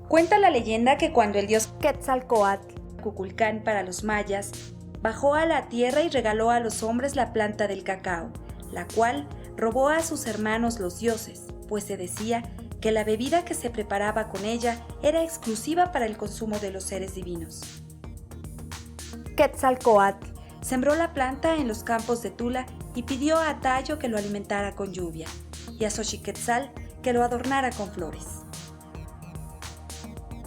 Cuenta la leyenda que cuando el dios Quetzalcóatl, Cuculcán para los mayas, bajó a la tierra y regaló a los hombres la planta del cacao, la cual robó a sus hermanos los dioses, pues se decía que la bebida que se preparaba con ella era exclusiva para el consumo de los seres divinos. Quetzalcóatl sembró la planta en los campos de Tula y pidió a Tayo que lo alimentara con lluvia, y a Xochiquetzal que lo adornara con flores.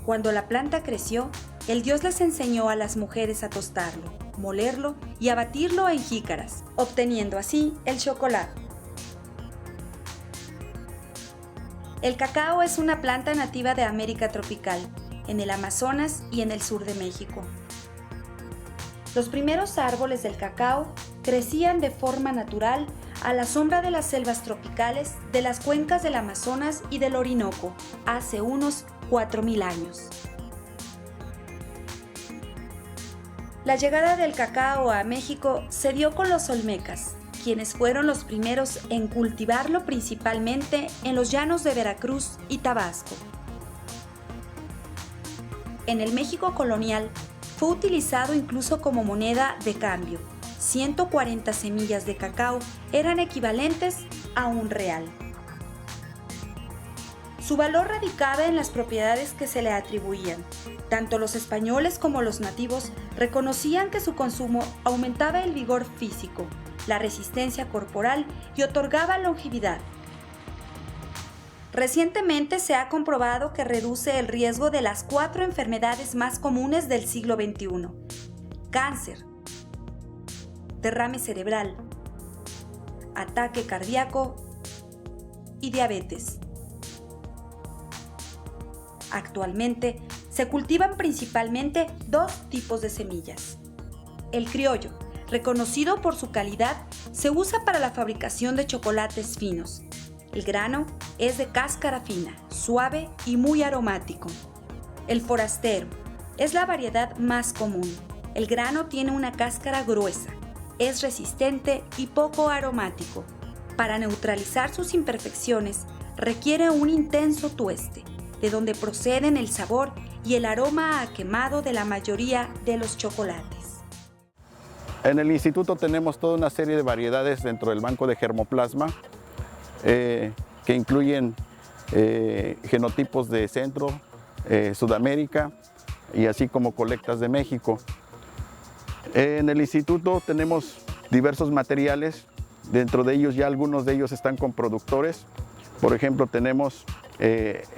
Cuando la planta creció, el dios les enseñó a las mujeres a tostarlo, molerlo y a batirlo en jícaras, obteniendo así el chocolate. El cacao es una planta nativa de América tropical, en el Amazonas y en el sur de México. Los primeros árboles del cacao crecían de forma natural a la sombra de las selvas tropicales de las cuencas del Amazonas y del Orinoco hace unos 4.000 años. La llegada del cacao a México se dio con los olmecas, quienes fueron los primeros en cultivarlo principalmente en los llanos de Veracruz y Tabasco. En el México colonial fue utilizado incluso como moneda de cambio. 140 semillas de cacao eran equivalentes a un real. Su valor radicaba en las propiedades que se le atribuían. Tanto los españoles como los nativos reconocían que su consumo aumentaba el vigor físico, la resistencia corporal y otorgaba longevidad. Recientemente se ha comprobado que reduce el riesgo de las 4 enfermedades más comunes del siglo XXI: cáncer, derrame cerebral, ataque cardíaco y diabetes. Actualmente se cultivan principalmente 2 tipos de semillas. El criollo, reconocido por su calidad, se usa para la fabricación de chocolates finos. El grano es de cáscara fina, suave y muy aromático. El forastero es la variedad más común. El grano tiene una cáscara gruesa, es resistente y poco aromático. Para neutralizar sus imperfecciones requiere un intenso tueste, de donde proceden el sabor y el aroma a quemado de la mayoría de los chocolates. En el instituto tenemos toda una serie de variedades dentro del banco de germoplasma que incluyen genotipos de Centro, Sudamérica y así como colectas de México. En el instituto tenemos diversos materiales, dentro de ellos ya algunos de ellos están con productores. Por ejemplo, tenemos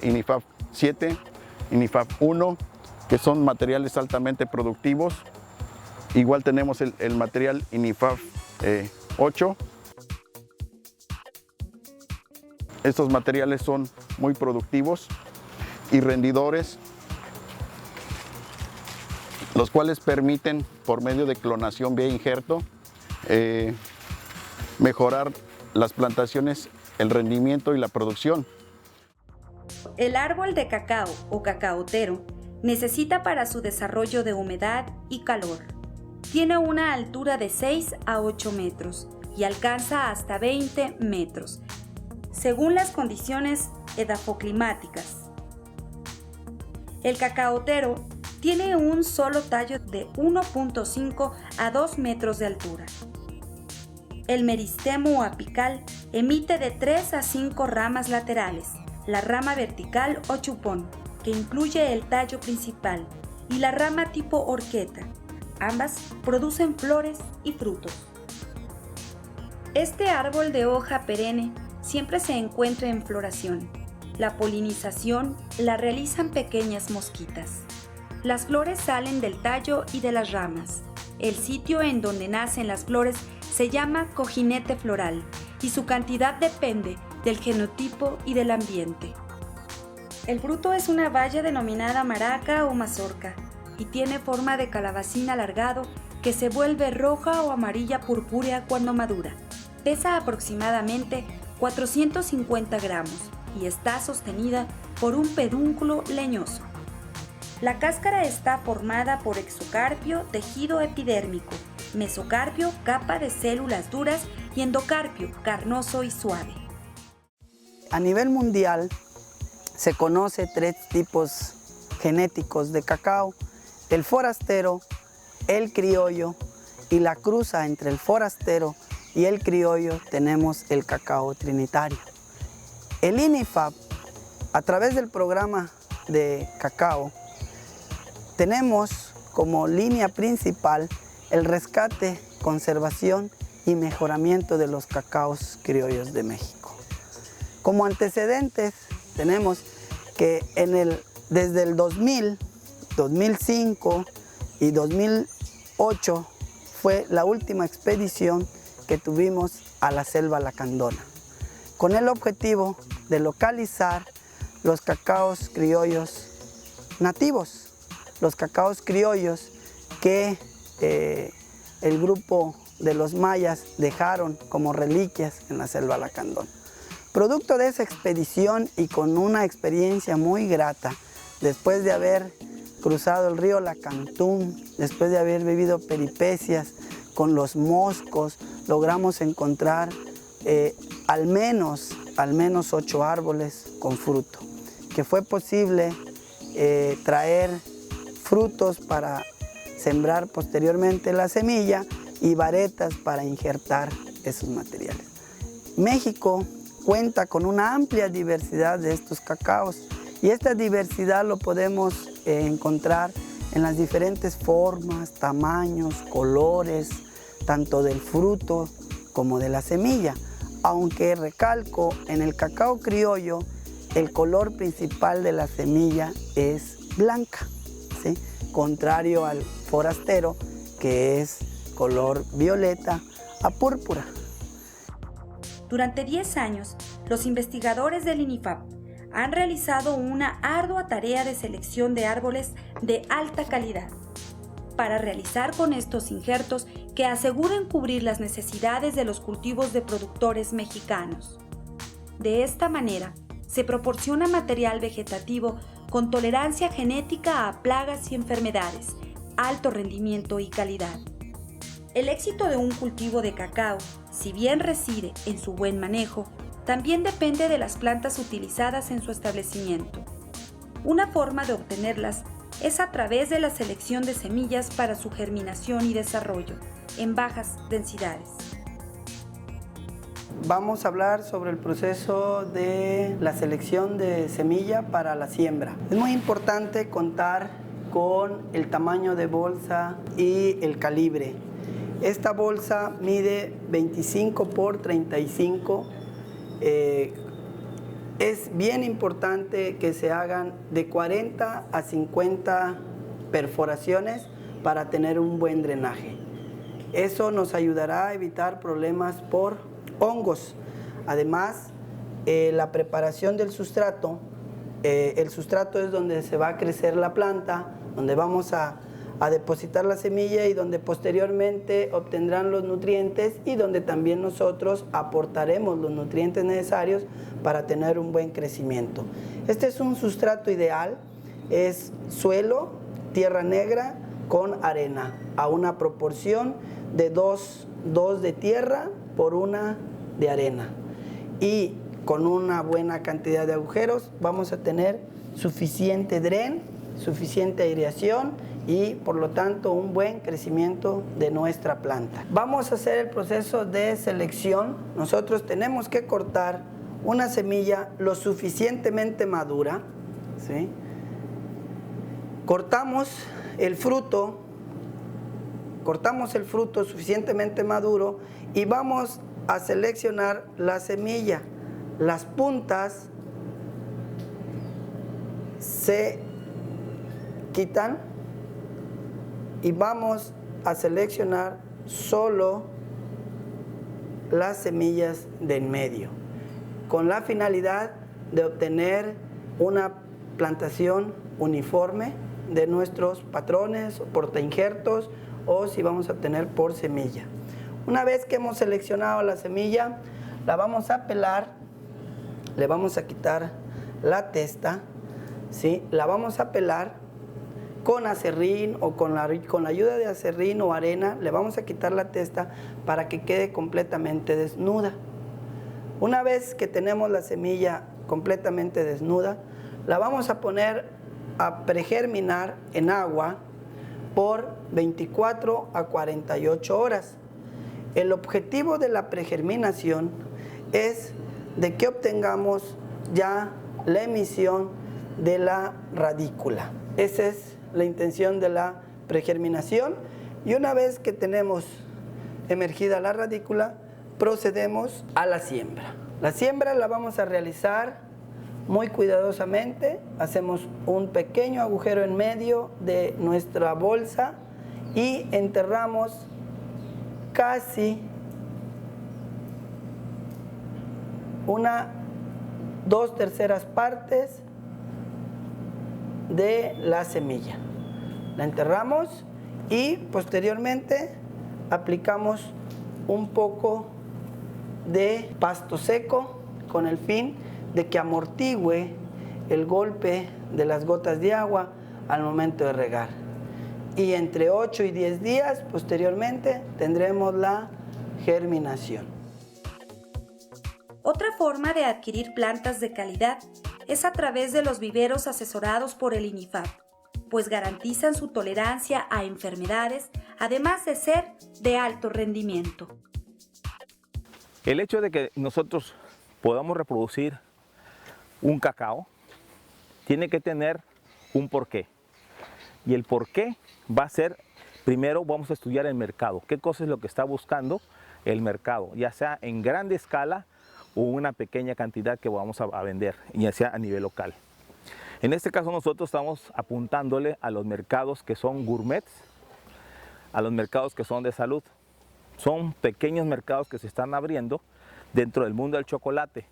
INIFAP 7, INIFAP 1, que son materiales altamente productivos. Igual tenemos el material INIFAP 8. Estos materiales son muy productivos y rendidores, los cuales permiten, por medio de clonación vía injerto, mejorar las plantaciones, el rendimiento y la producción. El árbol de cacao o cacaotero necesita para su desarrollo de humedad y calor. Tiene una altura de 6 a 8 metros y alcanza hasta 20 metros, según las condiciones edafoclimáticas. El cacaotero tiene un solo tallo de 1.5 a 2 metros de altura. El meristemo apical emite de 3 a 5 ramas laterales, la rama vertical o chupón, que incluye el tallo principal, y la rama tipo horqueta. Ambas producen flores y frutos. Este árbol de hoja perenne siempre se encuentra en floración. La polinización la realizan pequeñas mosquitas. Las flores salen del tallo y de las ramas. El sitio en donde nacen las flores se llama cojinete floral y su cantidad depende del genotipo y del ambiente. El fruto es una baya denominada maraca o mazorca y tiene forma de calabacín alargado que se vuelve roja o amarilla purpúrea cuando madura. Pesa aproximadamente 450 gramos y está sostenida por un pedúnculo leñoso. La cáscara está formada por exocarpio, tejido epidérmico, mesocarpio, capa de células duras y endocarpio, carnoso y suave. A nivel mundial se conoce 3 tipos genéticos de cacao: el forastero, el criollo, y la cruza entre el forastero y el criollo tenemos el cacao trinitario. El INIFAP, a través del programa de cacao, tenemos como línea principal el rescate, conservación y mejoramiento de los cacaos criollos de México. Como antecedentes tenemos que desde el 2000, 2005 y 2008 fue la última expedición que tuvimos a la selva lacandona, con el objetivo de localizar los cacaos criollos nativos, los cacaos criollos que el grupo de los mayas dejaron como reliquias en la selva lacandona. Producto de esa expedición y con una experiencia muy grata, después de haber cruzado el río Lacantún, después de haber vivido peripecias con los moscos, logramos encontrar al menos 8 árboles con fruto, que fue posible traer frutos para sembrar posteriormente la semilla y varetas para injertar esos materiales. México cuenta con una amplia diversidad de estos cacaos y esta diversidad lo podemos encontrar en las diferentes formas, tamaños, colores, tanto del fruto como de la semilla, aunque recalco, en el cacao criollo el color principal de la semilla es blanca, ¿sí? Contrario al forastero, que es color violeta a púrpura. Durante 10 años, los investigadores del INIFAP han realizado una ardua tarea de selección de árboles de alta calidad para realizar con estos injertos que aseguren cubrir las necesidades de los cultivos de productores mexicanos. De esta manera, se proporciona material vegetativo con tolerancia genética a plagas y enfermedades, alto rendimiento y calidad. El éxito de un cultivo de cacao, si bien reside en su buen manejo, también depende de las plantas utilizadas en su establecimiento. Una forma de obtenerlas es a través de la selección de semillas para su germinación y desarrollo en bajas densidades. Vamos a hablar sobre el proceso de la selección de semilla para la siembra. Es muy importante contar con el tamaño de bolsa y el calibre. Esta bolsa mide 25 por 35. Es bien importante que se hagan de 40 a 50 perforaciones para tener un buen drenaje. Eso nos ayudará a evitar problemas por hongos. Además, la preparación del sustrato, el sustrato es donde se va a crecer la planta, donde vamos a depositar la semilla y donde posteriormente obtendrán los nutrientes y donde también nosotros aportaremos los nutrientes necesarios para tener un buen crecimiento. Este es un sustrato ideal, es suelo, tierra negra con arena, a una proporción de 2 de tierra por 1 de arena. Y con una buena cantidad de agujeros vamos a tener suficiente dren, suficiente aireación y por lo tanto un buen crecimiento de nuestra planta. Vamos a hacer el proceso de selección. Nosotros tenemos que cortar una semilla lo suficientemente madura, ¿sí? Cortamos el fruto suficientemente maduro y vamos a seleccionar la semilla. Las puntas se quitan y vamos a seleccionar solo las semillas de en medio. con la finalidad de obtener una plantación uniforme de nuestros patrones, por injertos o si vamos a obtener por semilla. Una vez que hemos seleccionado la semilla, la vamos a pelar, le vamos a quitar la testa, ¿sí? La vamos a pelar con aserrín o con la ayuda de aserrín o arena, le vamos a quitar la testa para que quede completamente desnuda. Una vez que tenemos la semilla completamente desnuda, la vamos a poner a pregerminar en agua por 24 a 48 horas. El objetivo de la pregerminación es de que obtengamos ya la emisión de la radícula. Esa es la intención de la pregerminación, y una vez que tenemos emergida la radícula, procedemos a la siembra. La siembra la vamos a realizar muy cuidadosamente. Hacemos un pequeño agujero en medio de nuestra bolsa y enterramos casi 2/3 partes de la semilla. La enterramos y posteriormente aplicamos un poco de pasto seco con el fin de que amortigüe el golpe de las gotas de agua al momento de regar. Y entre 8 y 10 días posteriormente tendremos la germinación. Otra forma de adquirir plantas de calidad es a través de los viveros asesorados por el INIFAP, pues garantizan su tolerancia a enfermedades, además de ser de alto rendimiento. El hecho de que nosotros podamos reproducir un cacao tiene que tener un porqué. Y el porqué va a ser, primero vamos a estudiar el mercado. ¿Qué cosa es lo que está buscando el mercado? Ya sea en grande escala o una pequeña cantidad que vamos a vender, ya sea a nivel local. En este caso nosotros estamos apuntándole a los mercados que son gourmets, a los mercados que son de salud. Son pequeños mercados que se están abriendo dentro del mundo del chocolate.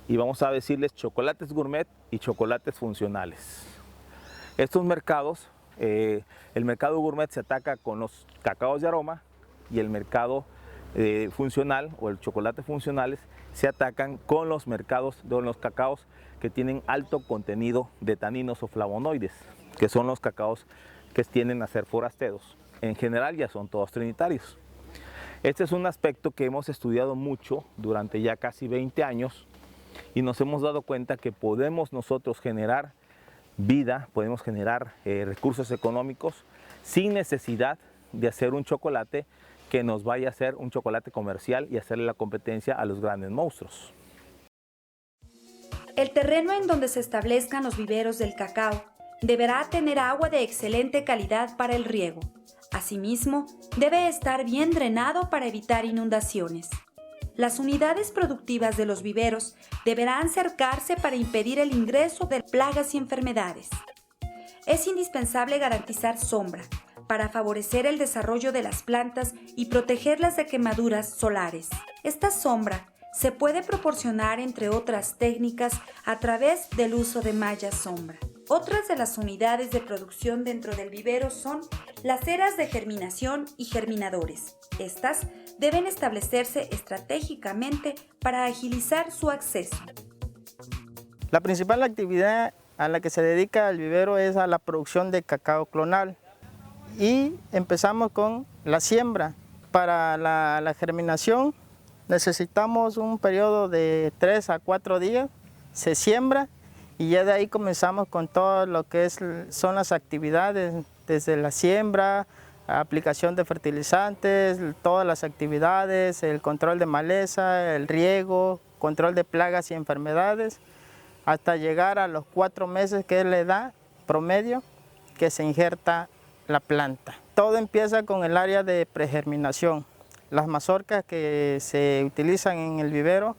Y vamos a decirles chocolates gourmet y chocolates funcionales. Estos mercados, el mercado gourmet se ataca con los cacaos de aroma, y el mercado funcional o el chocolate funcionales se atacan con los mercados de los cacaos que tienen alto contenido de taninos o flavonoides, que son los cacaos que tienden a ser forasteros. En general ya son todos trinitarios. Este es un aspecto que hemos estudiado mucho durante ya casi 20 años y nos hemos dado cuenta que podemos nosotros generar vida, podemos generar recursos económicos sin necesidad de hacer un chocolate que nos vaya a hacer un chocolate comercial y hacerle la competencia a los grandes monstruos. El terreno en donde se establezcan los viveros del cacao deberá tener agua de excelente calidad para el riego. Asimismo, debe estar bien drenado para evitar inundaciones. Las unidades productivas de los viveros deberán cercarse para impedir el ingreso de plagas y enfermedades. Es indispensable garantizar sombra para favorecer el desarrollo de las plantas y protegerlas de quemaduras solares. Esta sombra se puede proporcionar, entre otras técnicas, a través del uso de malla sombra. Otras de las unidades de producción dentro del vivero son las eras de germinación y germinadores. Estas deben establecerse estratégicamente para agilizar su acceso. La principal actividad a la que se dedica el vivero es a la producción de cacao clonal. Y empezamos con la siembra. Para la germinación necesitamos un periodo de 3 a 4 días. Se siembra y ya de ahí comenzamos con todo lo que son las actividades, desde la siembra, aplicación de fertilizantes, todas las actividades, el control de maleza, el riego, control de plagas y enfermedades, hasta llegar a los 4 meses, que es la edad promedio que se injerta la planta. Todo empieza con el área de pregerminación. Las mazorcas que se utilizan en el vivero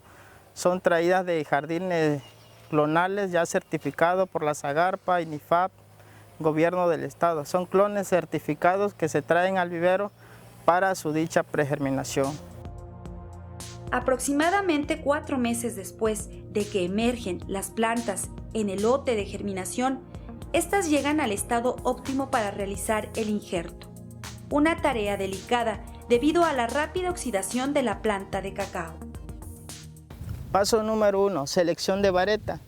son traídas de jardines clonales ya certificados por la SAGARPA, INIFAP, Gobierno del Estado. Son clones certificados que se traen al vivero para su dicha pregerminación. Aproximadamente 4 meses después de que emergen las plantas en el lote de germinación, estas llegan al estado óptimo para realizar el injerto. Una tarea delicada debido a la rápida oxidación de la planta de cacao. Paso número 1, selección de vareta.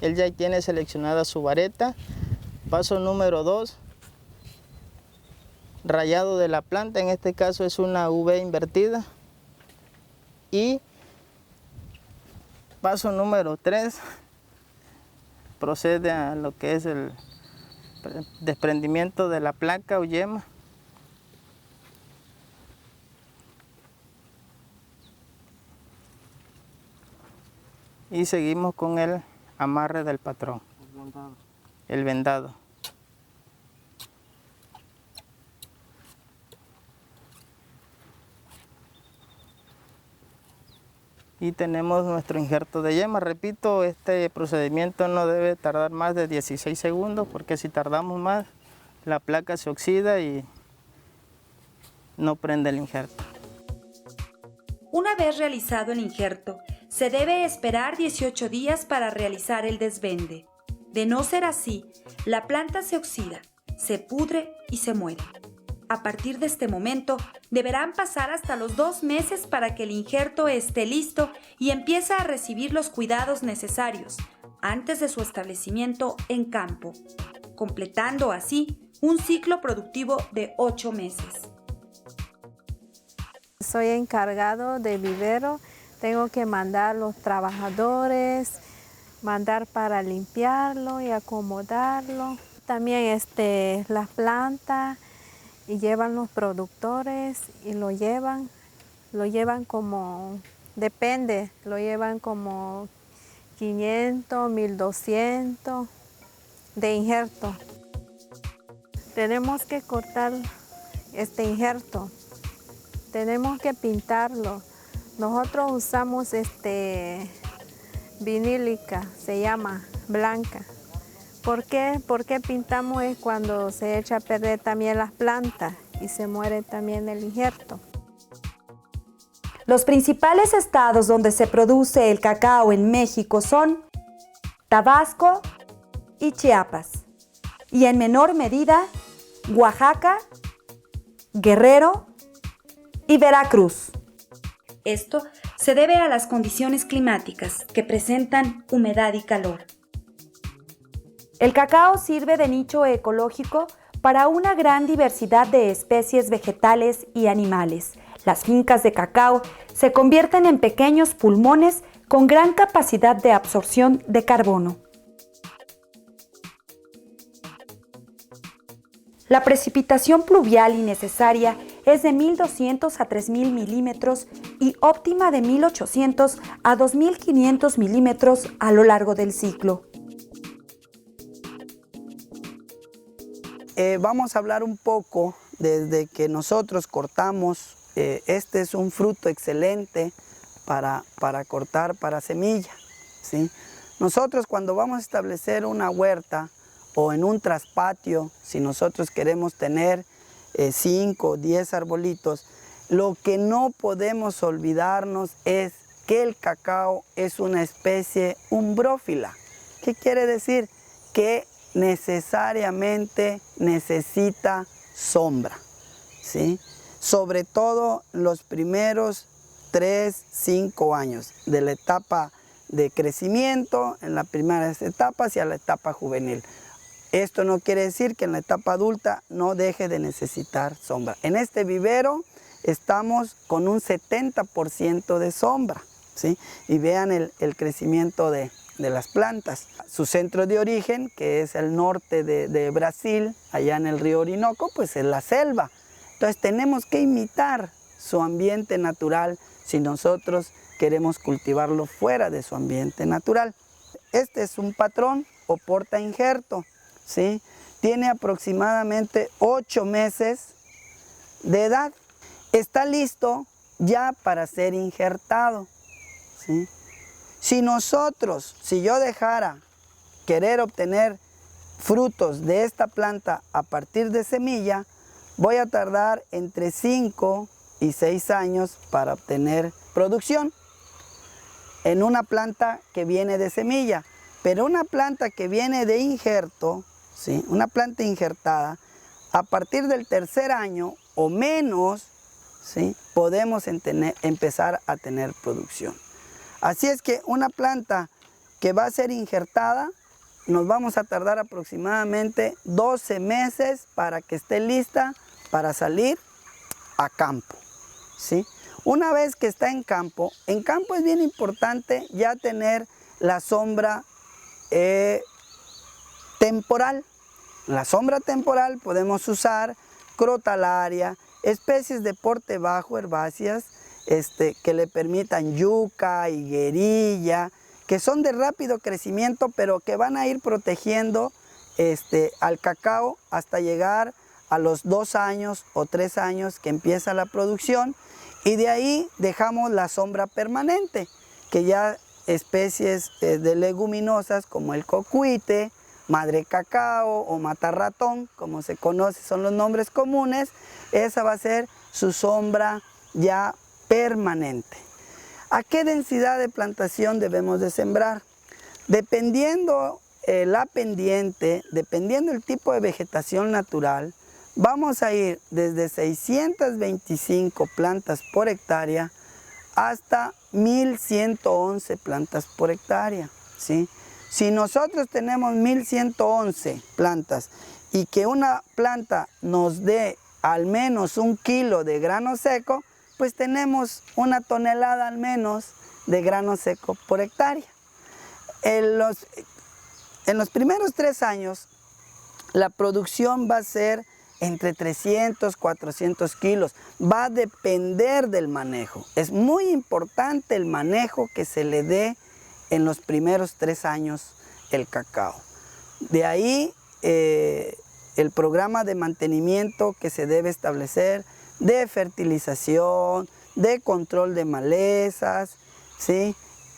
Él ya tiene seleccionada su vareta. Paso número 2, rayado de la planta. En este caso es una V invertida. Y paso número 3, procede a lo que es el desprendimiento de la placa o yema. Y seguimos con el amarre del patrón, el vendado. Y tenemos nuestro injerto de yema. Repito, este procedimiento no debe tardar más de 16 segundos porque si tardamos más, la placa se oxida y no prende el injerto. Una vez realizado el injerto, se debe esperar 18 días para realizar el desvende. De no ser así, la planta se oxida, se pudre y se muere. A partir de este momento, deberán pasar hasta los 2 meses para que el injerto esté listo y empiece a recibir los cuidados necesarios antes de su establecimiento en campo, completando así un ciclo productivo de 8 meses. Soy encargado de vivero, tengo que mandar los trabajadores, mandar para limpiarlo y acomodarlo. También las plantas y llevan los productores y lo llevan como, depende, lo llevan como 500, 1200 de injerto. Tenemos que cortar este injerto, tenemos que pintarlo. Nosotros usamos vinílica, se llama blanca. ¿Por qué? Porque pintamos es cuando se echa a perder también las plantas y se muere también el injerto. Los principales estados donde se produce el cacao en México son Tabasco y Chiapas, y en menor medida Oaxaca, Guerrero y Veracruz. Esto se debe a las condiciones climáticas que presentan humedad y calor. El cacao sirve de nicho ecológico para una gran diversidad de especies vegetales y animales. Las fincas de cacao se convierten en pequeños pulmones con gran capacidad de absorción de carbono. La precipitación pluvial innecesaria es de 1.200 a 3.000 milímetros y óptima de 1.800 a 2.500 milímetros a lo largo del ciclo. Vamos a hablar un poco desde que nosotros cortamos. Este es un fruto excelente para cortar para semilla, ¿sí? Nosotros cuando vamos a establecer una huerta o en un traspatio, si nosotros queremos tener 5 o 10 arbolitos, lo que no podemos olvidarnos es que el cacao es una especie umbrófila. ¿Qué quiere decir? Que necesariamente necesita sombra, ¿sí? Sobre todo los primeros 3-5 años de la etapa de crecimiento, en las primeras etapas y a la etapa juvenil. Esto no quiere decir que en la etapa adulta no deje de necesitar sombra. En este vivero estamos con un 70% de sombra, ¿sí? Y vean el crecimiento de las plantas. Su centro de origen, que es el norte de Brasil, allá en el río Orinoco, pues es la selva. Entonces tenemos que imitar su ambiente natural si nosotros queremos cultivarlo fuera de su ambiente natural. Este es un patrón o porta injerto, ¿sí? Tiene aproximadamente 8 meses de edad. Está listo ya para ser injertado, ¿sí? Si yo dejara querer obtener frutos de esta planta a partir de semilla, voy a tardar entre 5 y 6 años para obtener producción. en una planta que viene de semilla, pero una planta que viene de injerto, ¿sí? Una planta injertada, a partir del tercer año o menos, ¿sí? Podemos empezar a tener producción. Así es que una planta que va a ser injertada, nos vamos a tardar aproximadamente 12 meses para que esté lista para salir a campo, ¿sí? Una vez que está en campo es bien importante ya tener la sombra temporal. La sombra temporal podemos usar crotalaria, especies de porte bajo herbáceas que le permitan yuca, higuerilla, que son de rápido crecimiento, pero que van a ir protegiendo al cacao hasta llegar a los 2 años o 3 años que empieza la producción, y de ahí dejamos la sombra permanente, que ya especies de leguminosas como el cocuite, madre cacao o matarratón, como se conoce, son los nombres comunes, esa va a ser su sombra ya permanente. ¿A qué densidad de plantación debemos de sembrar? Dependiendo la pendiente, dependiendo el tipo de vegetación natural, vamos a ir desde 625 plantas por hectárea hasta 1111 plantas por hectárea, ¿sí? Si nosotros tenemos 1111 plantas y que una planta nos dé al menos 1 kilo de grano seco, pues tenemos 1 tonelada al menos de grano seco por hectárea. En los primeros 3 años, la producción va a ser entre 300 y 400 kilos. Va a depender del manejo. Es muy importante el manejo que se le dé en los primeros 3 años el cacao. De ahí el programa de mantenimiento que se debe establecer, de fertilización, de control de malezas, ¿sí?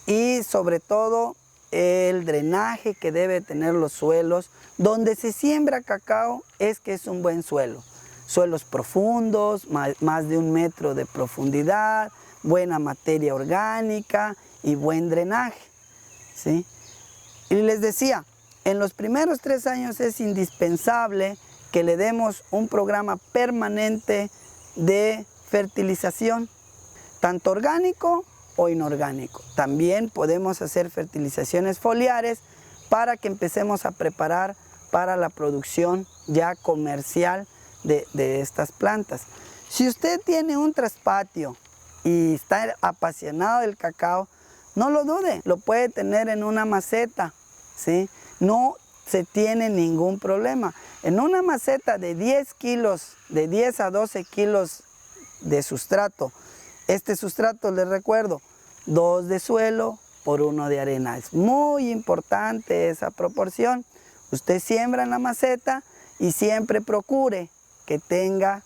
Y sobre todo el drenaje que debe tener los suelos. Donde se siembra cacao es que es un buen suelo. Suelos profundos, más de 1 metro de profundidad, buena materia orgánica y buen drenaje, ¿sí? Y les decía, en los primeros 3 años es indispensable que le demos un programa permanente de fertilización, tanto orgánico o inorgánico. También podemos hacer fertilizaciones foliares para que empecemos a preparar para la producción ya comercial de estas plantas. Si usted tiene un traspatio y está apasionado del cacao, no lo dude, lo puede tener en una maceta, ¿sí? No se tiene ningún problema. En una maceta de 10 kilos, de 10 a 12 kilos de sustrato, este sustrato, les recuerdo, 2 de suelo por 1 de arena. Es muy importante esa proporción. Usted siembra en la maceta y siempre procure que tenga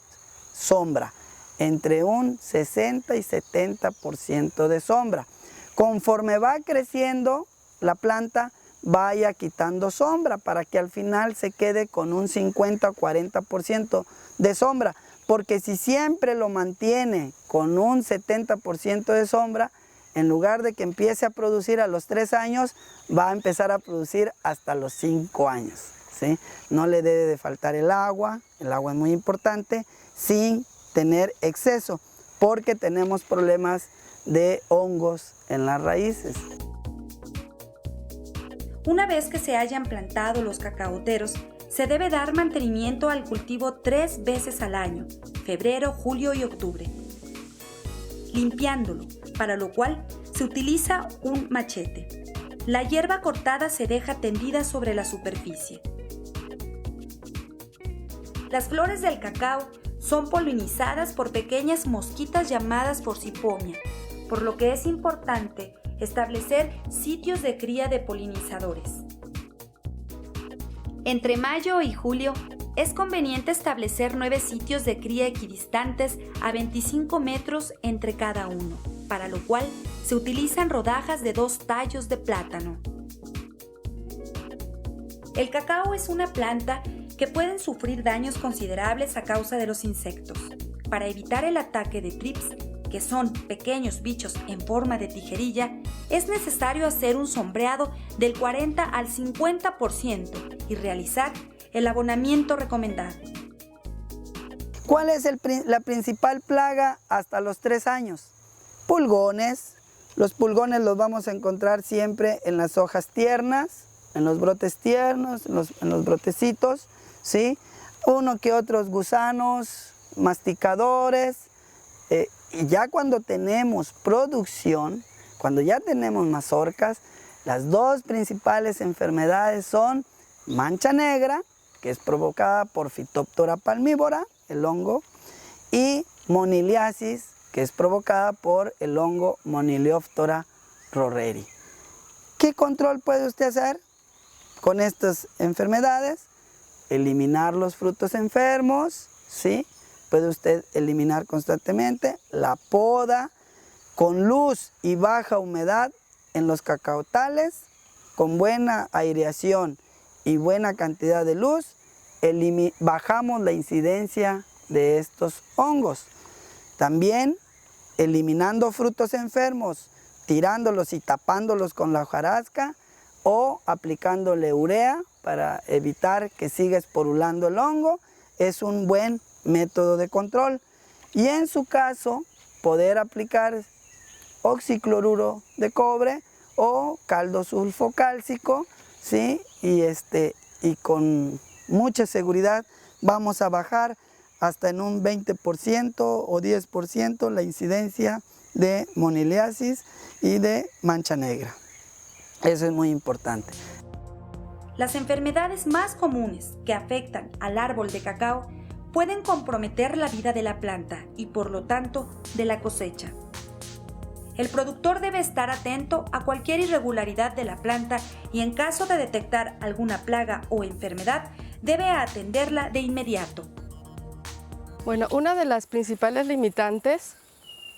sombra, entre un 60 y 70% de sombra. Conforme va creciendo la planta, vaya quitando sombra para que al final se quede con un 50 o 40% de sombra, porque si siempre lo mantiene con un 70% de sombra, en lugar de que empiece a producir a los 3 años, va a empezar a producir hasta los 5 años, ¿sí? No le debe de faltar el agua es muy importante, sin tener exceso, porque tenemos problemas de hongos en las raíces. Una vez que se hayan plantado los cacaoteros, se debe dar mantenimiento al cultivo 3 veces al año, febrero, julio y octubre, limpiándolo, para lo cual se utiliza un machete. La hierba cortada se deja tendida sobre la superficie. Las flores del cacao son polinizadas por pequeñas mosquitas llamadas forcipomia, por lo que es importante establecer sitios de cría de polinizadores. Entre mayo y julio es conveniente establecer 9 sitios de cría equidistantes a 25 metros entre cada uno, para lo cual se utilizan rodajas de 2 tallos de plátano. El cacao es una planta que pueden sufrir daños considerables a causa de los insectos. Para evitar el ataque de trips, que son pequeños bichos en forma de tijerilla, es necesario hacer un sombreado del 40 al 50% y realizar el abonamiento recomendado. ¿Cuál es la principal plaga hasta los 3 años? Pulgones. Los pulgones los vamos a encontrar siempre en las hojas tiernas, en los brotes tiernos, en los brotecitos, ¿sí? Uno que otros gusanos, masticadores. Y ya cuando tenemos producción, cuando ya tenemos mazorcas, las dos principales enfermedades son mancha negra, que es provocada por Phytophthora palmivora, el hongo, y moniliasis, que es provocada por el hongo Moniliophtora rorreri. ¿Qué control puede usted hacer con estas enfermedades? Eliminar los frutos enfermos, ¿sí? Puede usted eliminar constantemente la poda con luz y baja humedad en los cacaotales, con buena aireación y buena cantidad de luz, bajamos la incidencia de estos hongos. También eliminando frutos enfermos, tirándolos y tapándolos con la hojarasca o aplicándole urea para evitar que siga esporulando el hongo, es un buen método de control. Y en su caso, poder aplicar oxicloruro de cobre o caldo sulfocálcico, ¿sí? Y con mucha seguridad vamos a bajar hasta en un 20% o 10% la incidencia de moniliasis y de mancha negra. Eso es muy importante. Las enfermedades más comunes que afectan al árbol de cacao pueden comprometer la vida de la planta y por lo tanto de la cosecha. El productor debe estar atento a cualquier irregularidad de la planta y en caso de detectar alguna plaga o enfermedad, debe atenderla de inmediato. Bueno, una de las principales limitantes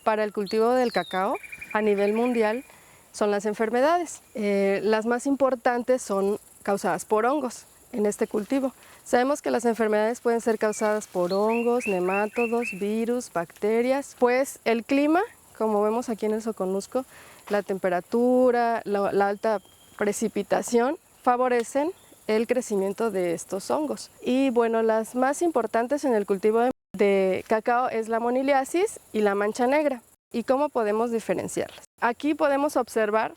para el cultivo del cacao a nivel mundial son las enfermedades. Las más importantes son causadas por hongos en este cultivo. Sabemos que las enfermedades pueden ser causadas por hongos, nemátodos, virus, bacterias, pues el clima, como vemos aquí en el Soconusco, la temperatura, la alta precipitación favorecen el crecimiento de estos hongos. Y bueno, las más importantes en el cultivo de cacao es la moniliasis y la mancha negra. ¿Y cómo podemos diferenciarlas? Aquí podemos observar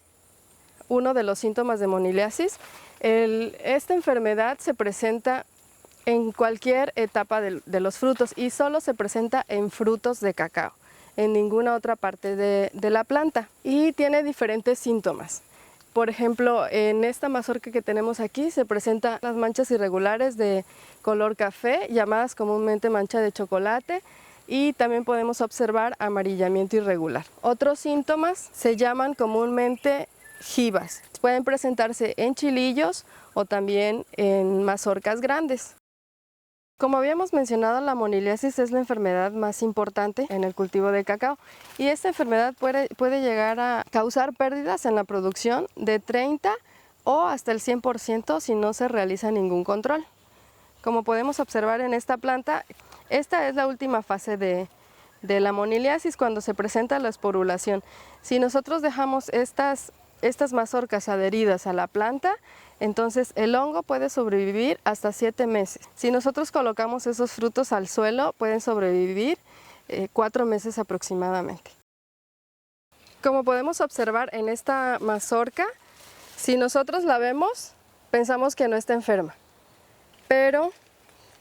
uno de los síntomas de moniliasis. Esta enfermedad se presenta en cualquier etapa de los frutos y solo se presenta en frutos de cacao, en ninguna otra parte de la planta, y tiene diferentes síntomas. Por ejemplo, en esta mazorca que tenemos aquí se presentan las manchas irregulares de color café, llamadas comúnmente mancha de chocolate, y también podemos observar amarillamiento irregular. Otros síntomas se llaman comúnmente jibas. Pueden presentarse en chilillos o también en mazorcas grandes. Como habíamos mencionado, la moniliasis es la enfermedad más importante en el cultivo de cacao y esta enfermedad puede llegar a causar pérdidas en la producción de 30 o hasta el 100% si no se realiza ningún control. Como podemos observar en esta planta, esta es la última fase de la moniliasis cuando se presenta la esporulación. Si nosotros dejamos estas mazorcas adheridas a la planta, entonces el hongo puede sobrevivir hasta 7 meses. Si nosotros colocamos esos frutos al suelo, pueden sobrevivir 4 meses aproximadamente. Como podemos observar en esta mazorca, si nosotros la vemos, pensamos que no está enferma, pero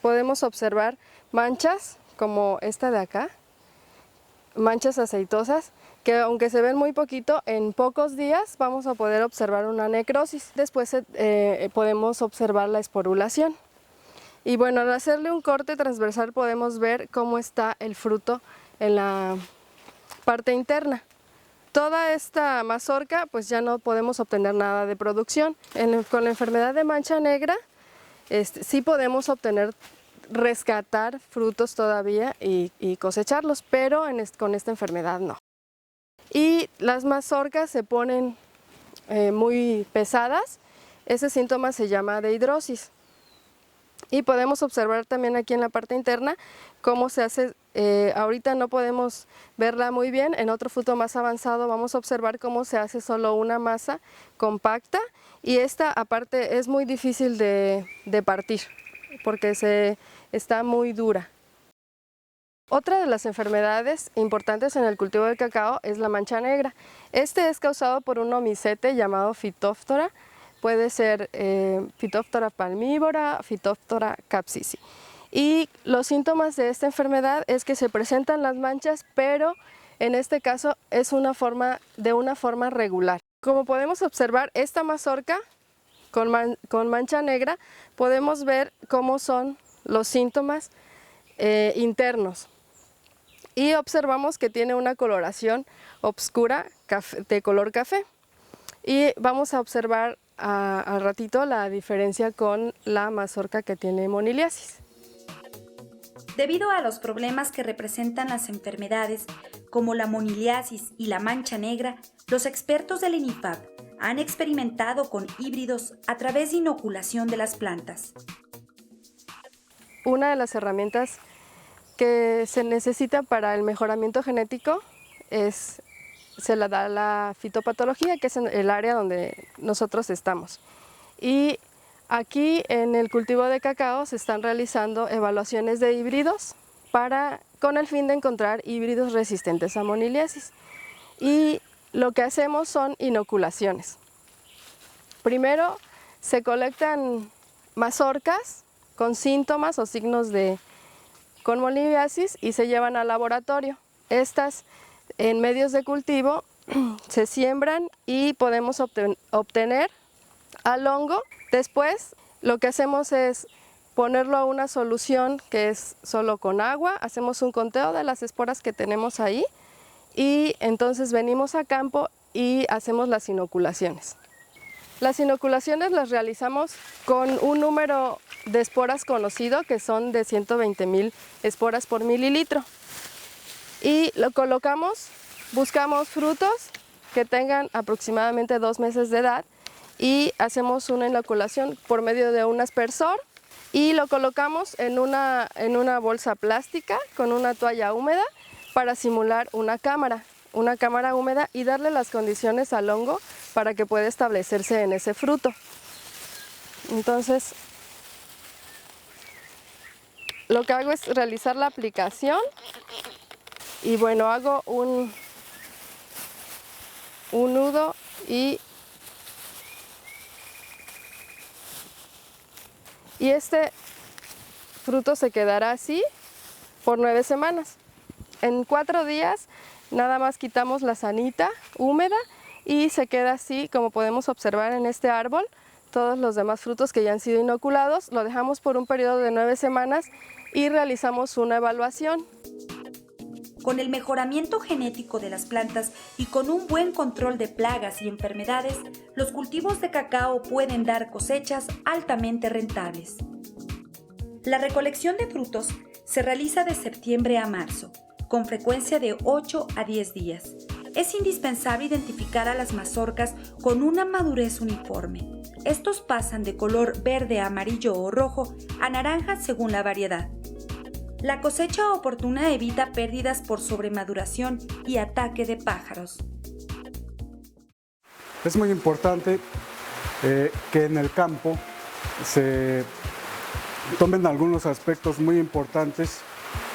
podemos observar manchas como esta de acá, manchas aceitosas, que aunque se ven muy poquito, en pocos días vamos a poder observar una necrosis. Después podemos observar la esporulación. Y bueno, al hacerle un corte transversal podemos ver cómo está el fruto en la parte interna. Toda esta mazorca pues ya no podemos obtener nada de producción. Con la enfermedad de mancha negra sí podemos rescatar frutos todavía y cosecharlos, pero con esta enfermedad no. Y las mazorcas se ponen muy pesadas, ese síntoma se llama dehidrosis. Y podemos observar también aquí en la parte interna cómo se hace, ahorita no podemos verla muy bien, en otro fruto más avanzado vamos a observar cómo se hace solo una masa compacta, y esta aparte es muy difícil de partir porque está muy dura. Otra de las enfermedades importantes en el cultivo del cacao es la mancha negra. Este es causado por un omicete llamado Phytophthora. Puede ser Phytophthora palmivora, Phytophthora capsicii. Y los síntomas de esta enfermedad es que se presentan las manchas, pero en este caso es de una forma regular. Como podemos observar, esta mazorca con mancha negra, podemos ver cómo son los síntomas internos. Y observamos que tiene una coloración oscura de color café. Y vamos a observar al ratito la diferencia con la mazorca que tiene moniliasis. Debido a los problemas que representan las enfermedades como la moniliasis y la mancha negra, los expertos del INIFAP han experimentado con híbridos a través de inoculación de las plantas. Una de las herramientas que se necesita para el mejoramiento genético se la da la fitopatología, que es el área donde nosotros estamos. Y aquí en el cultivo de cacao se están realizando evaluaciones de híbridos con el fin de encontrar híbridos resistentes a moniliasis. Y lo que hacemos son inoculaciones. Primero se colectan mazorcas con síntomas o signos con moniliasis y se llevan al laboratorio. Estas en medios de cultivo se siembran y podemos obtener al hongo. Después lo que hacemos es ponerlo a una solución que es solo con agua, hacemos un conteo de las esporas que tenemos ahí y entonces venimos a campo y hacemos las inoculaciones. Las inoculaciones las realizamos con un número de esporas conocido, que son de 120,000 esporas por mililitro. Y lo colocamos, buscamos frutos que tengan aproximadamente 2 meses de edad y hacemos una inoculación por medio de un aspersor y lo colocamos en una bolsa plástica con una toalla húmeda para simular una cámara húmeda y darle las condiciones al hongo para que pueda establecerse en ese fruto. Entonces, lo que hago es realizar la aplicación y bueno, hago un nudo y este fruto se quedará así por 9 semanas. En 4 días nada más quitamos la sanita húmeda y se queda así, como podemos observar en este árbol. Todos los demás frutos que ya han sido inoculados, lo dejamos por un periodo de 9 semanas y realizamos una evaluación. Con el mejoramiento genético de las plantas y con un buen control de plagas y enfermedades, los cultivos de cacao pueden dar cosechas altamente rentables. La recolección de frutos se realiza de septiembre a marzo, con frecuencia de 8 a 10 días. Es indispensable identificar a las mazorcas con una madurez uniforme. Estos pasan de color verde, amarillo o rojo a naranja según la variedad. La cosecha oportuna evita pérdidas por sobremaduración y ataque de pájaros. Es muy importante que en el campo se tomen algunos aspectos muy importantes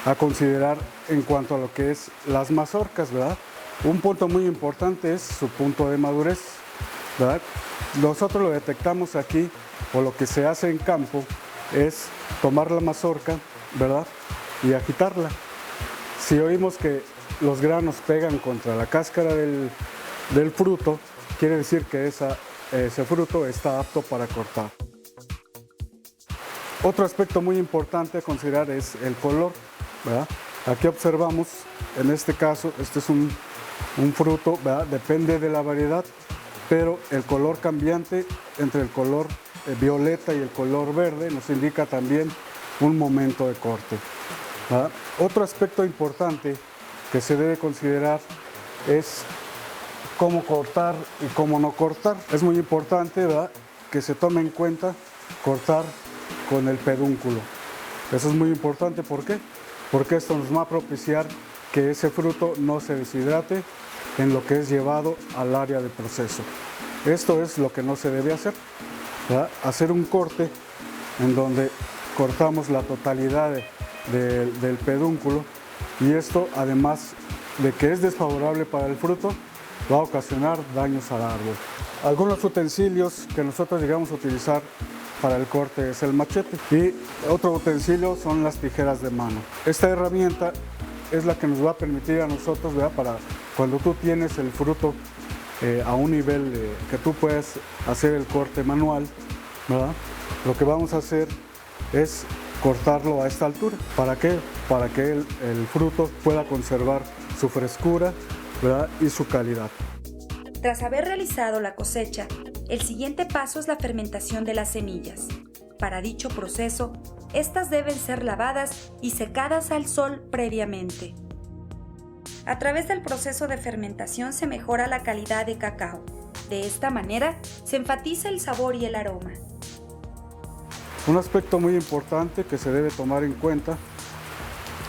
a considerar en cuanto a lo que es las mazorcas, ¿verdad? Un punto muy importante es su punto de madurez, ¿verdad? Nosotros lo detectamos aquí, o lo que se hace en campo, es tomar la mazorca, ¿verdad? Y agitarla. Si oímos que los granos pegan contra la cáscara del fruto, quiere decir que ese fruto está apto para cortar. Otro aspecto muy importante a considerar es el color, ¿verdad? Aquí observamos, en este caso, este es un fruto, ¿verdad? Depende de la variedad, pero el color cambiante entre el color violeta y el color verde nos indica también un momento de corte, ¿verdad? Otro aspecto importante que se debe considerar es cómo cortar y cómo no cortar. Es muy importante, ¿verdad?, que se tome en cuenta cortar con el pedúnculo. Eso es muy importante, ¿por qué? Porque esto nos va a propiciar que ese fruto no se deshidrate en lo que es llevado al área de proceso. Esto es lo que no se debe hacer, ¿verdad? Hacer un corte en donde cortamos la totalidad del pedúnculo, y esto, además de que es desfavorable para el fruto, va a ocasionar daños al árbol. Algunos utensilios que nosotros llegamos a utilizar para el corte es el machete, y otro utensilio son las tijeras de mano. Esta herramienta es la que nos va a permitir a nosotros, ¿verdad?, para cuando tú tienes el fruto a un nivel que tú puedes hacer el corte manual, ¿verdad? Lo que vamos a hacer es cortarlo a esta altura. ¿Para qué? Para que el fruto pueda conservar su frescura, ¿verdad?, y su calidad. Tras haber realizado la cosecha, el siguiente paso es la fermentación de las semillas. Para dicho proceso, estas deben ser lavadas y secadas al sol previamente. A través del proceso de fermentación se mejora la calidad de cacao. De esta manera, se enfatiza el sabor y el aroma. Un aspecto muy importante que se debe tomar en cuenta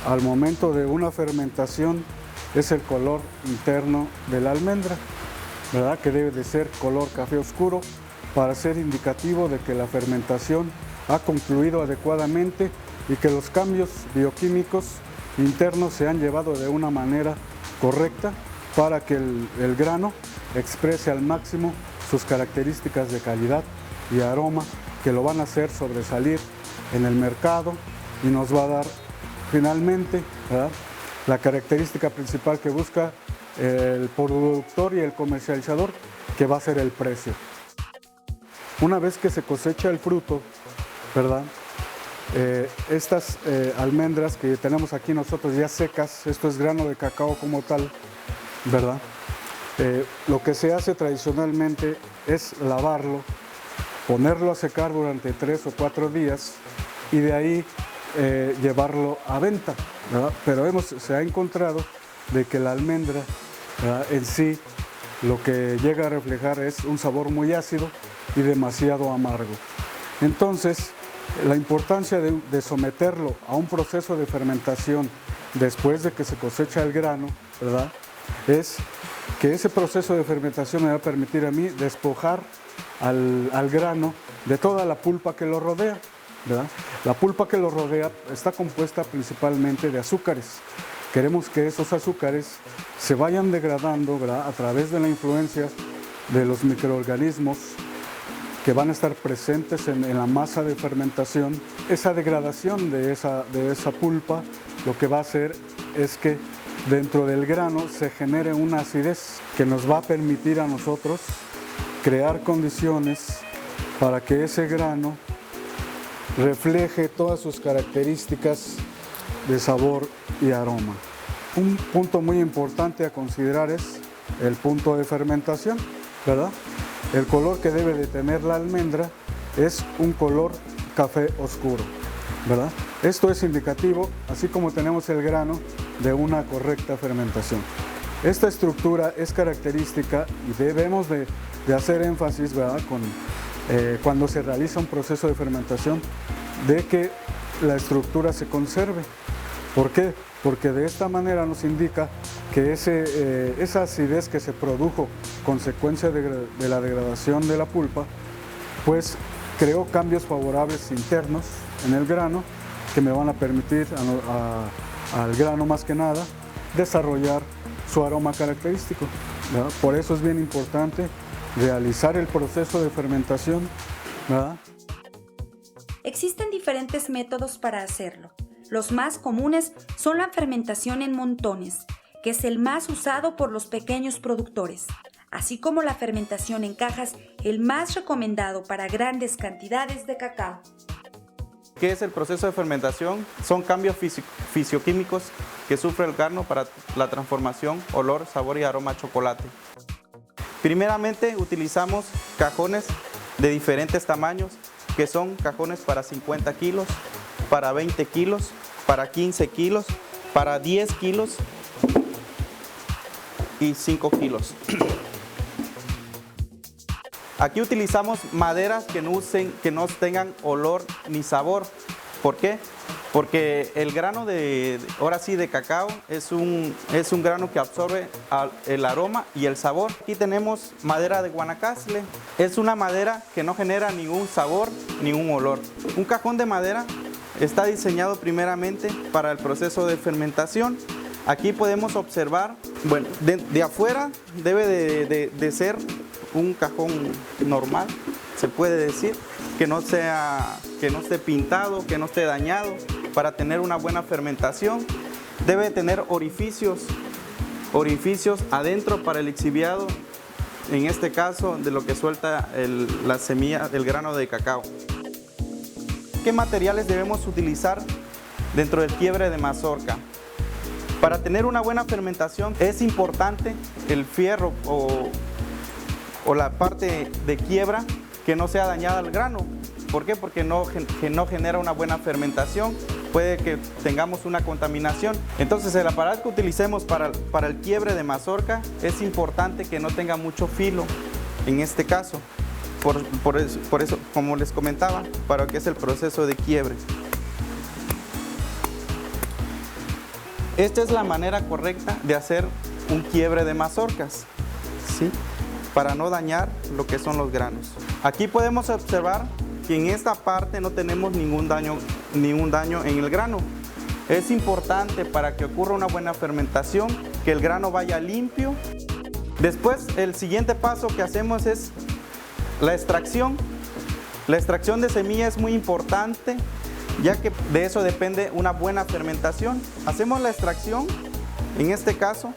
al momento de una fermentación es el color interno de la almendra, ¿verdad?, que debe de ser color café oscuro para ser indicativo de que la fermentación ha concluido adecuadamente y que los cambios bioquímicos internos se han llevado de una manera correcta para que el grano exprese al máximo sus características de calidad y aroma, que lo van a hacer sobresalir en el mercado y nos va a dar finalmente, ¿verdad?, la característica principal que busca el productor y el comercializador, que va a ser el precio. Una vez que se cosecha el fruto, ¿verdad?, estas almendras que tenemos aquí nosotros ya secas, esto es grano de cacao como tal, ¿verdad? Lo que se hace tradicionalmente es lavarlo, ponerlo a secar durante 3 o 4 días y de ahí llevarlo a venta, ¿verdad? Pero se ha encontrado de que la almendra, ¿verdad?, en sí lo que llega a reflejar es un sabor muy ácido y demasiado amargo. Entonces, la importancia de someterlo a un proceso de fermentación después de que se cosecha el grano, ¿verdad?, es que ese proceso de fermentación me va a permitir a mí despojar al grano de toda la pulpa que lo rodea, ¿verdad? La pulpa que lo rodea está compuesta principalmente de azúcares. Queremos que esos azúcares se vayan degradando, ¿verdad?, a través de la influencia de los microorganismos que van a estar presentes en la masa de fermentación. Esa degradación de esa pulpa lo que va a hacer es que dentro del grano se genere una acidez que nos va a permitir a nosotros crear condiciones para que ese grano refleje todas sus características de sabor y aroma. Un punto muy importante a considerar es el punto de fermentación, ¿verdad? El color que debe de tener la almendra es un color café oscuro, ¿verdad? Esto es indicativo, así como tenemos el grano, de una correcta fermentación. Esta estructura es característica y debemos de hacer énfasis, ¿verdad?, cuando se realiza un proceso de fermentación, de que la estructura se conserve. ¿Por qué? Porque de esta manera nos indica que esa acidez que se produjo consecuencia de la degradación de la pulpa, pues creó cambios favorables internos en el grano que me van a permitir al grano más que nada desarrollar su aroma característico, ¿verdad? Por eso es bien importante realizar el proceso de fermentación, ¿verdad? Existen diferentes métodos para hacerlo. Los más comunes son la fermentación en montones, que es el más usado por los pequeños productores, así como la fermentación en cajas, el más recomendado para grandes cantidades de cacao. ¿Qué es el proceso de fermentación? Son cambios fisioquímicos que sufre el grano para la transformación, olor, sabor y aroma a chocolate. Primeramente utilizamos cajones de diferentes tamaños, que son cajones para 50 kilos, para 20 kilos, para 15 kilos, para 10 kilos y 5 kilos. Aquí utilizamos maderas que no tengan olor ni sabor. ¿Por qué? Porque el grano de cacao es un grano que absorbe el aroma y el sabor. Aquí tenemos madera de Guanacaste. Es una madera que no genera ningún sabor ni un olor. Un cajón de madera está diseñado primeramente para el proceso de fermentación. Aquí podemos observar, bueno, de afuera debe de ser un cajón normal, se puede decir, que no esté pintado, que no esté dañado. Para tener una buena fermentación debe tener orificios adentro para el lixiviado, en este caso de lo que suelta la semilla del grano de cacao. ¿Qué materiales debemos utilizar dentro del quiebre de mazorca? Para tener una buena fermentación es importante el fierro o la parte de quiebra que no sea dañada al grano. ¿Por qué? Porque no genera una buena fermentación, puede que tengamos una contaminación. Entonces el aparato que utilicemos para el quiebre de mazorca es importante que no tenga mucho filo en este caso. Por eso, como les comentaba, para lo que es el proceso de quiebre. Esta es la manera correcta de hacer un quiebre de mazorcas, ¿sí? Para no dañar lo que son los granos. Aquí podemos observar que en esta parte no tenemos ningún daño en el grano. Es importante para que ocurra una buena fermentación que el grano vaya limpio. Después, el siguiente paso que hacemos es la extracción. La extracción de semilla es muy importante, ya que de eso depende una buena fermentación. Hacemos la extracción, en este caso,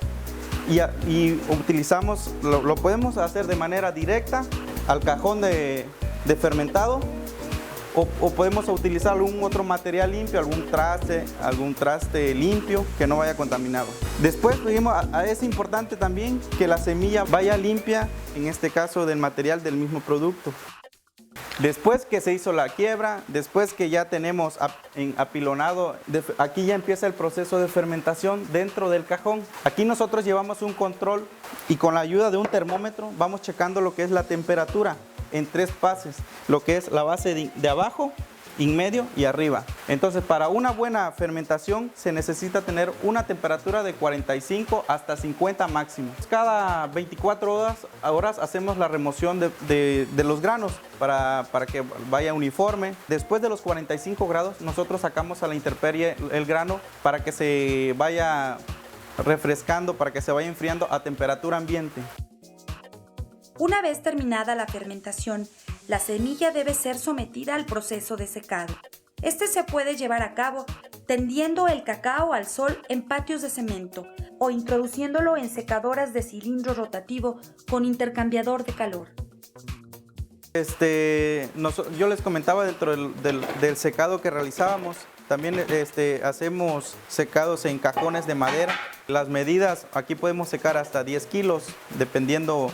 y utilizamos, lo podemos hacer de manera directa al cajón de fermentado, o podemos utilizar algún otro material limpio, algún traste limpio que no vaya contaminado. Después, es importante también que la semilla vaya limpia, en este caso del material del mismo producto. Después que se hizo la quiebra, después que ya tenemos apilonado, aquí ya empieza el proceso de fermentación dentro del cajón. Aquí nosotros llevamos un control y con la ayuda de un termómetro vamos checando lo que es la temperatura en 3 fases, lo que es la base de abajo, en medio y arriba. Entonces, para una buena fermentación se necesita tener una temperatura de 45 hasta 50 máximo. Cada 24 horas hacemos la remoción de los granos para que vaya uniforme. Después de los 45 grados, nosotros sacamos a la intemperie el grano para que se vaya refrescando, para que se vaya enfriando a temperatura ambiente. Una vez terminada la fermentación, la semilla debe ser sometida al proceso de secado. Este se puede llevar a cabo tendiendo el cacao al sol en patios de cemento o introduciéndolo en secadoras de cilindro rotativo con intercambiador de calor. Yo les comentaba dentro del secado que realizábamos, también hacemos secados en cajones de madera. Las medidas, aquí podemos secar hasta 10 kilos, dependiendo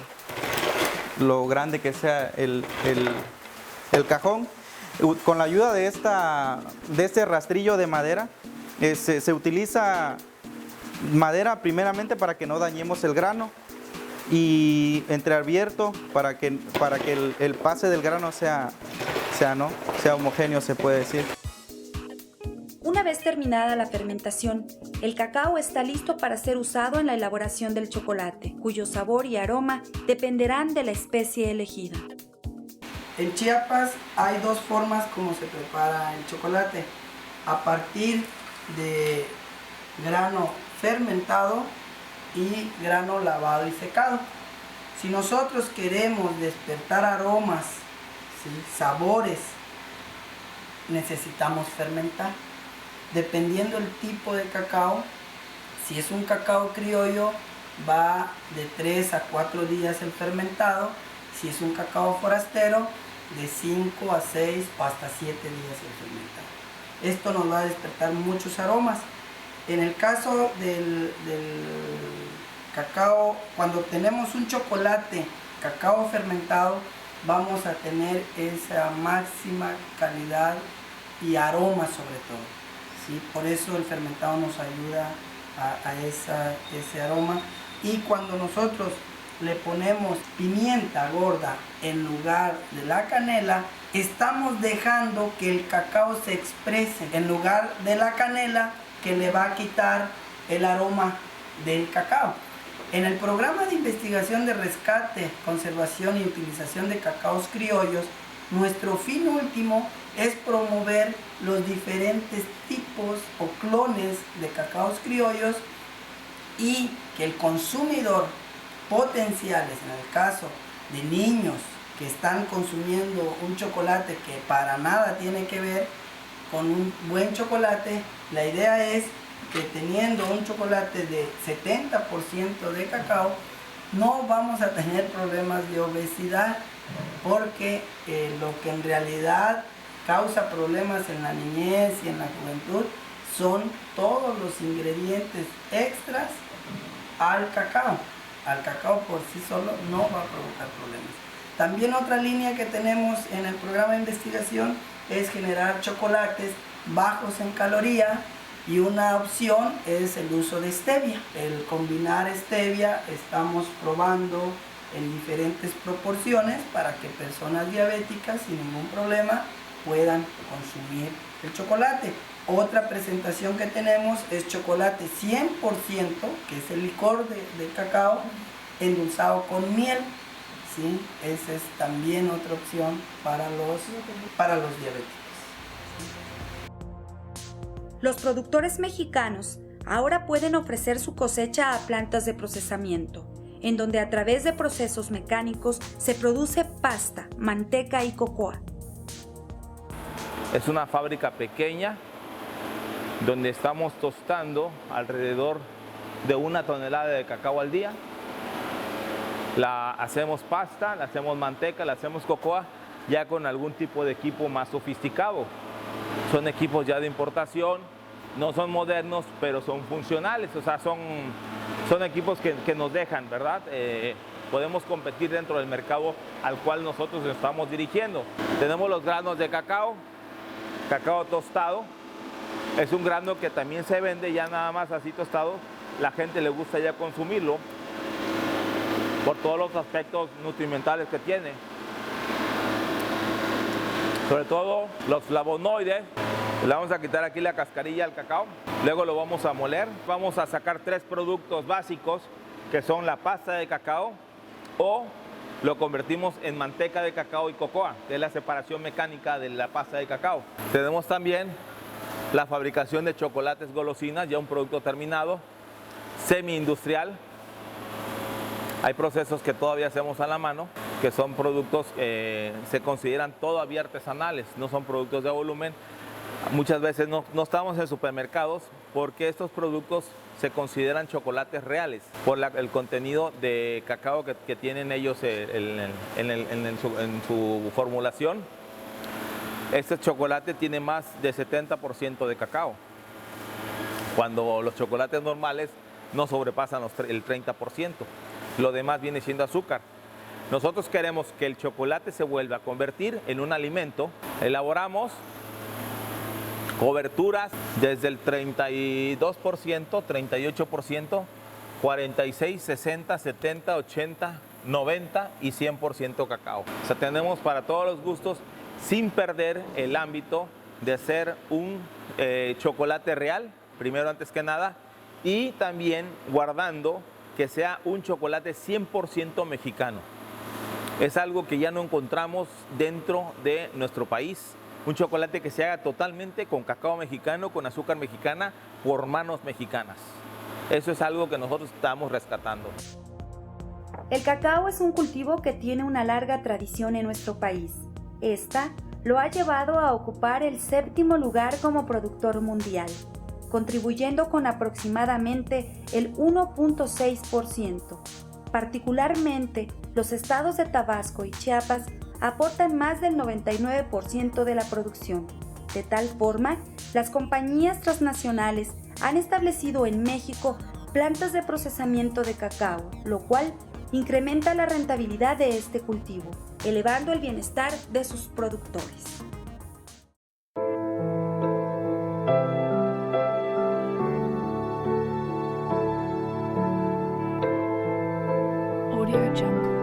lo grande que sea el cajón. Con la ayuda de este rastrillo de madera, se utiliza madera primeramente para que no dañemos el grano y entreabierto para que el pase del grano sea homogéneo, se puede decir. Una vez terminada la fermentación, el cacao está listo para ser usado en la elaboración del chocolate, cuyo sabor y aroma dependerán de la especie elegida. En Chiapas hay 2 formas como se prepara el chocolate: a partir de grano fermentado y grano lavado y secado. Si nosotros queremos despertar aromas, ¿sí?, sabores, necesitamos fermentar. Dependiendo del tipo de cacao, si es un cacao criollo, va de 3 a 4 días el fermentado. Si es un cacao forastero, de 5 a 6 o hasta 7 días el fermentado. Esto nos va a despertar muchos aromas. En el caso del cacao, cuando tenemos un chocolate, cacao fermentado, vamos a tener esa máxima calidad y aroma sobre todo. ¿Sí? Por eso el fermentado nos ayuda a ese aroma. Y cuando nosotros le ponemos pimienta gorda en lugar de la canela, estamos dejando que el cacao se exprese en lugar de la canela, que le va a quitar el aroma del cacao. En el programa de investigación de rescate, conservación y utilización de cacaos criollos, nuestro fin último es promover los diferentes tipos o clones de cacaos criollos y que el consumidor potenciales, en el caso de niños que están consumiendo un chocolate que para nada tiene que ver con un buen chocolate, la idea es que teniendo un chocolate de 70% de cacao, no vamos a tener problemas de obesidad, porque lo que en realidad causa problemas en la niñez y en la juventud son todos los ingredientes extras al cacao. Al cacao por sí solo no va a provocar problemas. También otra línea que tenemos en el programa de investigación es generar chocolates bajos en caloría, y una opción es el uso de stevia. El combinar stevia estamos probando en diferentes proporciones para que personas diabéticas sin ningún problema puedan consumir el chocolate. Otra presentación que tenemos es chocolate 100%, que es el licor de cacao endulzado con miel. ¿Sí? Esa es también otra opción para los diabéticos. Los productores mexicanos ahora pueden ofrecer su cosecha a plantas de procesamiento, en donde a través de procesos mecánicos se produce pasta, manteca y cocoa. Es una fábrica pequeña donde estamos tostando alrededor de 1 tonelada de cacao al día. La hacemos pasta, la hacemos manteca, la hacemos cocoa, ya con algún tipo de equipo más sofisticado. Son equipos ya de importación, no son modernos, pero son funcionales, o sea, son equipos que nos dejan, ¿verdad? Podemos competir dentro del mercado al cual nosotros nos estamos dirigiendo. Tenemos los granos de cacao, cacao tostado. Es un grano que también se vende ya nada más así tostado. La gente le gusta ya consumirlo por todos los aspectos nutrimentales que tiene. Sobre todo los flavonoides. Le vamos a quitar aquí la cascarilla al cacao. Luego lo vamos a moler. Vamos a sacar 3 productos básicos, que son la pasta de cacao, o lo convertimos en manteca de cacao y cocoa, que es la separación mecánica de la pasta de cacao. Tenemos también la fabricación de chocolates golosinas, ya un producto terminado, semi-industrial. Hay procesos que todavía hacemos a la mano, que son productos que se consideran todavía artesanales, no son productos de volumen. Muchas veces no estamos en supermercados porque estos productos se consideran chocolates reales por el contenido de cacao que tienen ellos en su formulación. Este chocolate tiene más de 70% de cacao, cuando los chocolates normales no sobrepasan el 30%. Lo demás viene siendo azúcar. Nosotros queremos que el chocolate se vuelva a convertir en un alimento. Elaboramos coberturas desde el 32%, 38%, 46%, 60%, 70%, 80%, 90% y 100% cacao. O sea, tenemos para todos los gustos, sin perder el ámbito de ser un chocolate real, primero antes que nada, y también guardando que sea un chocolate 100% mexicano. Es algo que ya no encontramos dentro de nuestro país. Un chocolate que se haga totalmente con cacao mexicano, con azúcar mexicana, por manos mexicanas. Eso es algo que nosotros estamos rescatando. El cacao es un cultivo que tiene una larga tradición en nuestro país. Esta lo ha llevado a ocupar el 7º lugar como productor mundial, contribuyendo con aproximadamente el 1.6%. Particularmente, los estados de Tabasco y Chiapas aportan más del 99% de la producción. De tal forma, las compañías transnacionales han establecido en México plantas de procesamiento de cacao, lo cual incrementa la rentabilidad de este cultivo, elevando el bienestar de sus productores. Audio Jungle.